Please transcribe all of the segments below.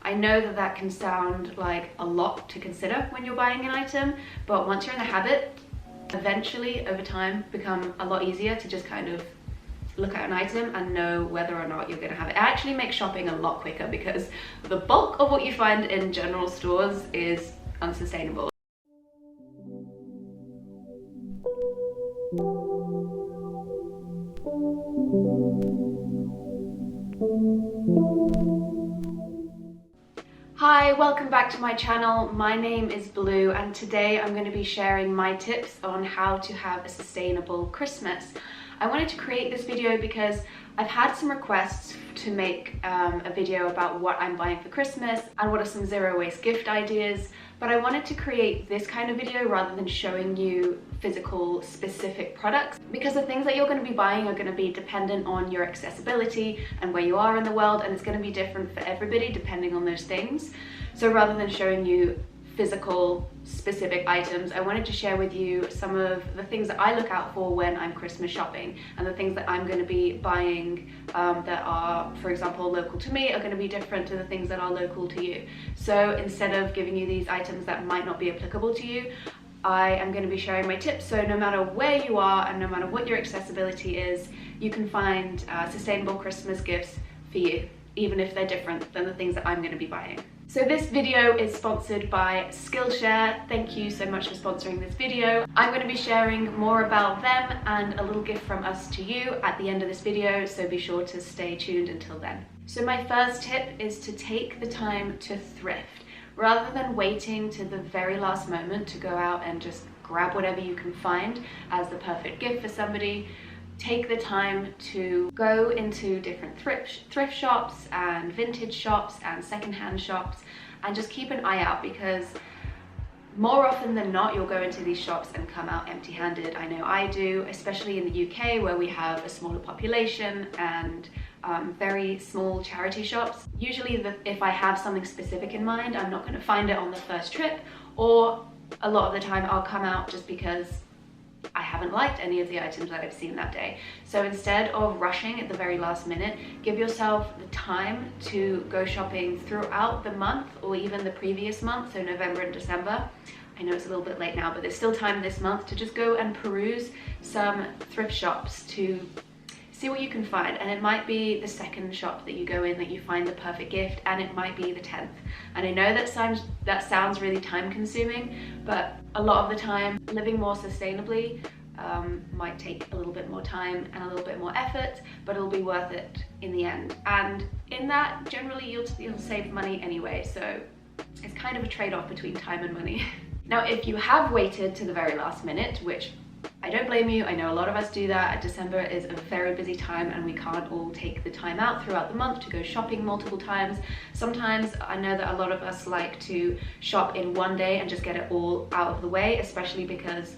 I know that that can sound like a lot to consider when you're buying an item, but once you're in the habit, eventually over time become a lot easier to just kind of look at an item and know whether or not you're going to have it. It actually makes shopping a lot quicker because the bulk of what you find in general stores is unsustainable. Hi, welcome back to my channel. My name is Blue and today I'm going to be sharing my tips on how to have a sustainable Christmas. I wanted to create this video because I've had some requests to make a video about what I'm buying for Christmas and what are some zero waste gift ideas, but I wanted to create this kind of video rather than showing you physical specific products, because the things that you're going to be buying are going to be dependent on your accessibility and where you are in the world, and it's going to be different for everybody depending on those things. So rather than showing you physical specific items, I wanted to share with you some of the things that I look out for when I'm Christmas shopping, and the things that I'm going to be buying that are, for example, local to me are going to be different to the things that are local to you. So instead of giving you these items that might not be applicable to you, I am going to be sharing my tips, so no matter where you are and no matter what your accessibility is, you can find sustainable Christmas gifts for you, even if they're different than the things that I'm going to be buying. So this video is sponsored by Skillshare. Thank you so much for sponsoring this video. I'm going to be sharing more about them and a little gift from us to you at the end of this video, so be sure to stay tuned until then. So my first tip is to take the time to thrift. Rather than waiting to the very last moment to go out and just grab whatever you can find as the perfect gift for somebody, take the time to go into different thrift shops and vintage shops and secondhand shops and just keep an eye out, because more often than not you'll go into these shops and come out empty-handed. I know I do, especially in the UK where we have a smaller population and very small charity shops. Usually if I have something specific in mind, I'm not going to find it on the first trip, or a lot of the time I'll come out just because I haven't liked any of the items that I've seen that day. So instead of rushing at the very last minute, give yourself the time to go shopping throughout the month or even the previous month, so November and December. I know it's a little bit late now, but there's still time this month to just go and peruse some thrift shops to see what you can find. And it might be the second shop that you go in that you find the perfect gift, and it might be the 10th. And I know that sounds really time consuming, but a lot of the time living more sustainably might take a little bit more time and a little bit more effort, but it'll be worth it in the end. And in that, generally you'll save money anyway, so it's kind of a trade-off between time and money. Now, if you have waited to the very last minute, which I don't blame you, I know a lot of us do that. December is a very busy time and we can't all take the time out throughout the month to go shopping multiple times. Sometimes I know that a lot of us like to shop in one day and just get it all out of the way, especially because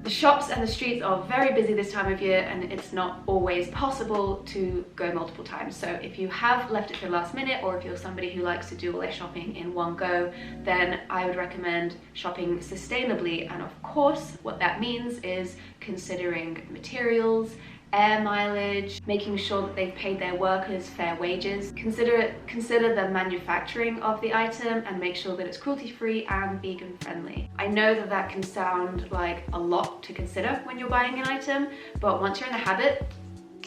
the shops and the streets are very busy this time of year and it's not always possible to go multiple times. So if you have left it to the last minute, or if you're somebody who likes to do all their shopping in one go, then I would recommend shopping sustainably. And of course, what that means is considering materials, air mileage, making sure that they've paid their workers fair wages. Consider the manufacturing of the item and make sure that it's cruelty-free and vegan friendly. I know that that can sound like a lot to consider when you're buying an item, but once you're in the habit,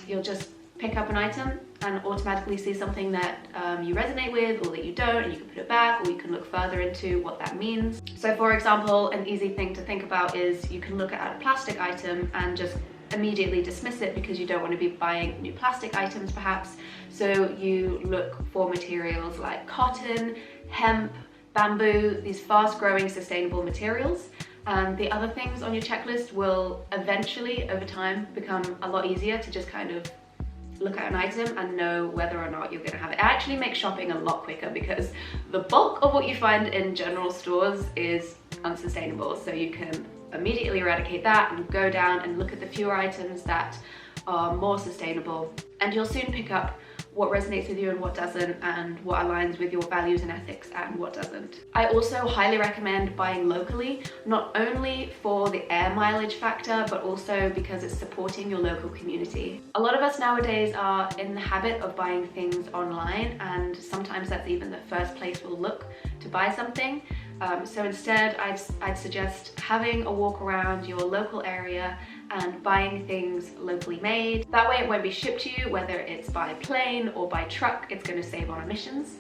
you'll just pick up an item and automatically see something that you resonate with or that you don't, and you can put it back, or you can look further into what that means. So for example, an easy thing to think about is you can look at a plastic item and just immediately dismiss it because you don't want to be buying new plastic items perhaps. So you look for materials like cotton, hemp, bamboo, these fast-growing sustainable materials. And the other things on your checklist will eventually, over time, become a lot easier to just kind of look at an item and know whether or not you're going to have it. It actually makes shopping a lot quicker because the bulk of what you find in general stores is unsustainable. So you can immediately eradicate that and go down and look at the fewer items that are more sustainable, and you'll soon pick up what resonates with you and what doesn't, and what aligns with your values and ethics and what doesn't. I also highly recommend buying locally, not only for the air mileage factor, but also because it's supporting your local community. A lot of us nowadays are in the habit of buying things online, and sometimes that's even the first place we'll look to buy something. So instead, I'd suggest having a walk around your local area and buying things locally made. That way it won't be shipped to you, whether it's by plane or by truck. It's going to save on emissions.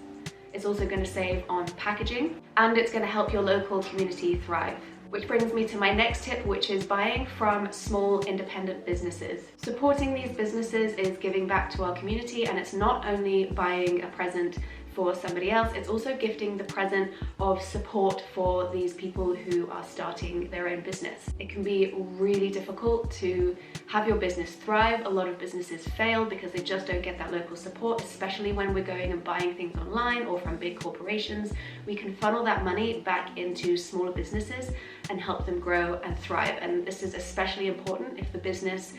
It's also going to save on packaging, and it's going to help your local community thrive. Which brings me to my next tip, which is buying from small independent businesses. Supporting these businesses is giving back to our community, and it's not only buying a present for somebody else, it's also gifting the present of support for these people who are starting their own business. It can be really difficult to have your business thrive. A lot of businesses fail because they just don't get that local support, especially when we're going and buying things online or from big corporations. We can funnel that money back into smaller businesses and help them grow and thrive. And this is especially important if the business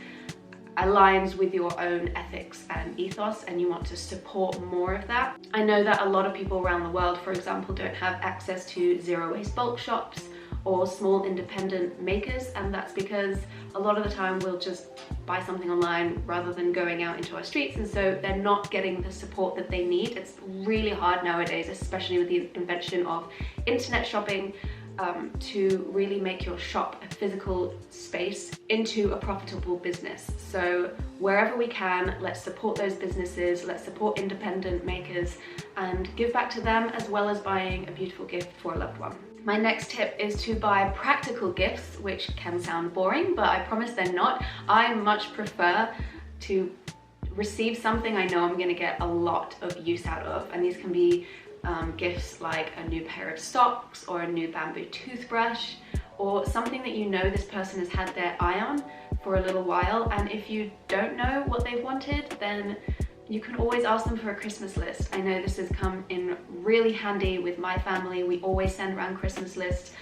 aligns with your own ethics and ethos and you want to support more of that. I know that a lot of people around the world, for example, don't have access to zero waste bulk shops or small independent makers, and that's because a lot of the time we'll just buy something online rather than going out into our streets, and so they're not getting the support that they need. It's really hard nowadays, especially with the invention of internet shopping, to really make your shop a physical space into a profitable business. So wherever we can, let's support those businesses, let's support independent makers and give back to them, as well as buying a beautiful gift for a loved one. My next tip is to buy practical gifts, which can sound boring, but I promise they're not. I much prefer to receive something I know I'm going to get a lot of use out of, and these can be gifts like a new pair of socks or a new bamboo toothbrush, or something that you know this person has had their eye on for a little while. And if you don't know what they've wanted, then you can always ask them for a Christmas list. I know this has come in really handy with my family. We always send around Christmas lists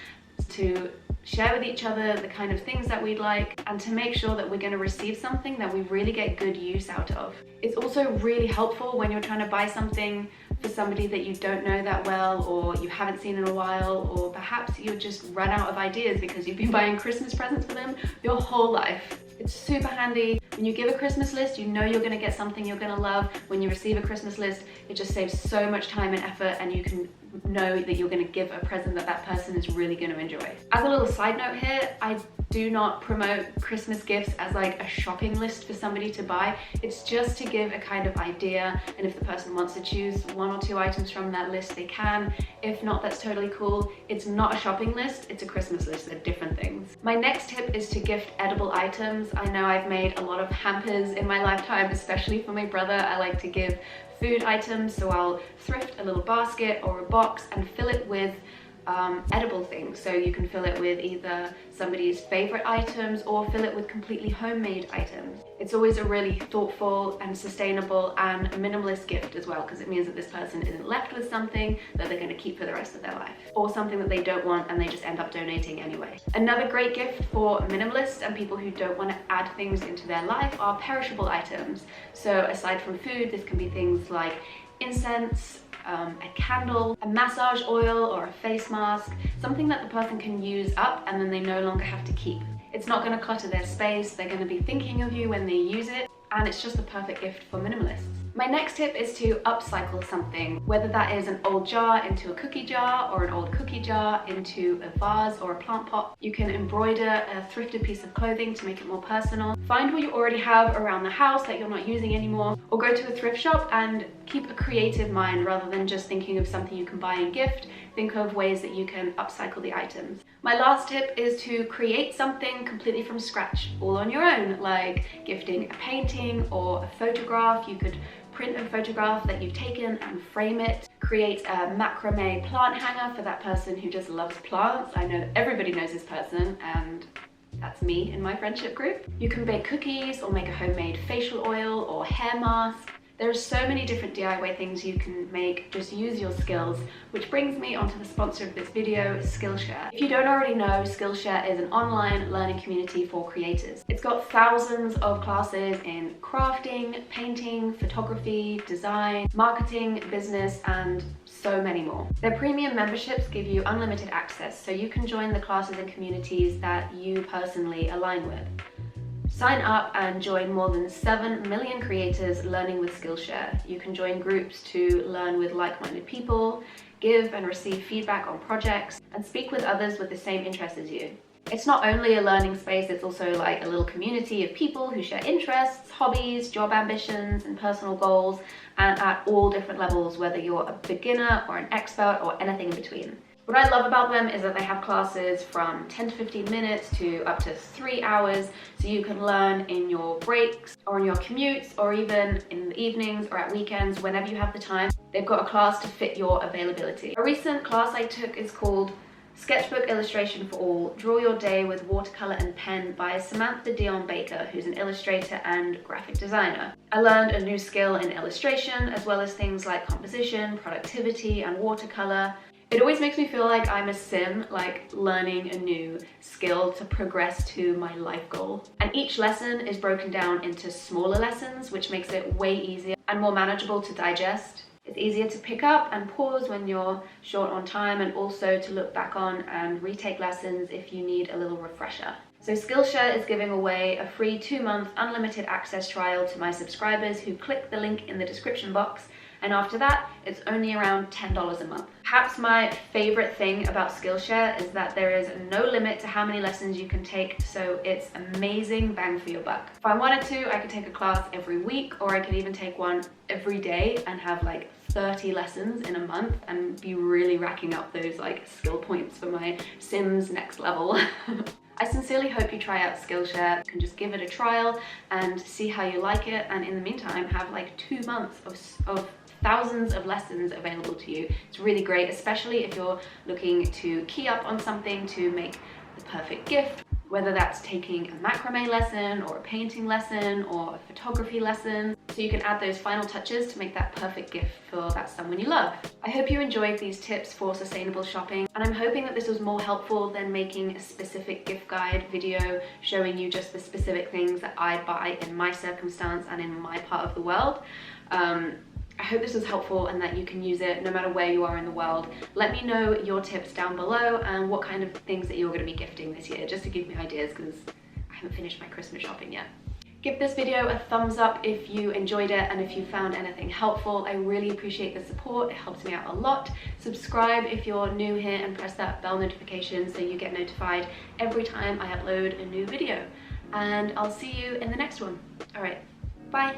to share with each other the kind of things that we'd like, and to make sure that we're going to receive something that we really get good use out of. It's also really helpful when you're trying to buy something for somebody that you don't know that well, or you haven't seen in a while, or perhaps you've just run out of ideas because you've been buying Christmas presents for them your whole life. It's super handy. When you give a Christmas list, you know you're going to get something you're going to love. When you receive a Christmas list, it just saves so much time and effort, and you can know that you're going to give a present that that person is really going to enjoy. As a little side note here, I do not promote Christmas gifts as like a shopping list for somebody to buy. It's just to give a kind of idea, and if the person wants to choose one or two items from that list, they can. If not, that's totally cool. It's not a shopping list, it's a Christmas list. They're different things. My next tip is to gift edible items. I know I've made a lot of hampers in my lifetime, especially for my brother. I like to give food items, so I'll thrift a little basket or a box and fill it with edible things. So you can fill it with either somebody's favorite items or fill it with completely homemade items. It's always a really thoughtful and sustainable and minimalist gift as well, because it means that this person isn't left with something that they're going to keep for the rest of their life, or something that they don't want and they just end up donating anyway. Another great gift for minimalists and people who don't want to add things into their life are perishable items. So aside from food, this can be things like incense, a candle, a massage oil, or a face mask, something that the person can use up and then they no longer have to keep. It's not going to clutter their space, they're going to be thinking of you when they use it, and it's just the perfect gift for minimalists. My next tip is to upcycle something, whether that is an old jar into a cookie jar, or an old cookie jar into a vase or a plant pot. You can embroider a thrifted piece of clothing to make it more personal. Find what you already have around the house that you're not using anymore, or go to a thrift shop and keep a creative mind rather than just thinking of something you can buy and gift. Think of ways that you can upcycle the items. My last tip is to create something completely from scratch, all on your own, like gifting a painting or a photograph. You could print a photograph that you've taken and frame it. Create a macrame plant hanger for that person who just loves plants. I know that everybody knows this person, and that's me in my friendship group. You can bake cookies or make a homemade facial oil or hair mask. There's so many different DIY things you can make, just use your skills, which brings me onto the sponsor of this video, Skillshare. If you don't already know, Skillshare is an online learning community for creators. It's got thousands of classes in crafting, painting, photography, design, marketing, business, and so many more. Their premium memberships give you unlimited access, so you can join the classes and communities that you personally align with. Sign up and join more than 7 million creators learning with Skillshare. You can join groups to learn with like-minded people, give and receive feedback on projects, and speak with others with the same interests as you. It's not only a learning space, it's also like a little community of people who share interests, hobbies, job ambitions, and personal goals, and at all different levels, whether you're a beginner or an expert or anything in between. What I love about them is that they have classes from 10 to 15 minutes to up to 3 hours, so you can learn in your breaks or in your commutes or even in the evenings or at weekends, whenever you have the time. They've got a class to fit your availability. A recent class I took is called Sketchbook Illustration for All, Draw Your Day with Watercolor and Pen by Samantha Dion Baker, who's an illustrator and graphic designer. I learned a new skill in illustration, as well as things like composition, productivity, and watercolor. It always makes me feel like I'm a sim, like learning a new skill to progress to my life goal. And each lesson is broken down into smaller lessons, which makes it way easier and more manageable to digest. It's easier to pick up and pause when you're short on time, and also to look back on and retake lessons if you need a little refresher. So Skillshare is giving away a free 2-month unlimited access trial to my subscribers who click the link in the description box, and after that, it's only around $10 a month. Perhaps my favorite thing about Skillshare is that there is no limit to how many lessons you can take, so it's amazing bang for your buck. If I wanted to, I could take a class every week, or I could even take one every day and have like 30 lessons in a month and be really racking up those like skill points for my Sims next level. I sincerely hope you try out Skillshare. You can just give it a trial and see how you like it, and in the meantime have like 2 months of thousands of lessons available to you. It's really great, especially if you're looking to key up on something to make the perfect gift, whether that's taking a macrame lesson or a painting lesson or a photography lesson. So you can add those final touches to make that perfect gift for that someone you love. I hope you enjoyed these tips for sustainable shopping, and I'm hoping that this was more helpful than making a specific gift guide video showing you just the specific things that I buy in my circumstance and in my part of the world. I hope this was helpful and that you can use it no matter where you are in the world. Let me know your tips down below and what kind of things that you're going to be gifting this year, just to give me ideas, because I haven't finished my Christmas shopping yet. Give this video a thumbs up if you enjoyed it and if you found anything helpful. I really appreciate the support, it helps me out a lot. Subscribe if you're new here and press that bell notification so you get notified every time I upload a new video. And I'll see you in the next one. Alright, bye!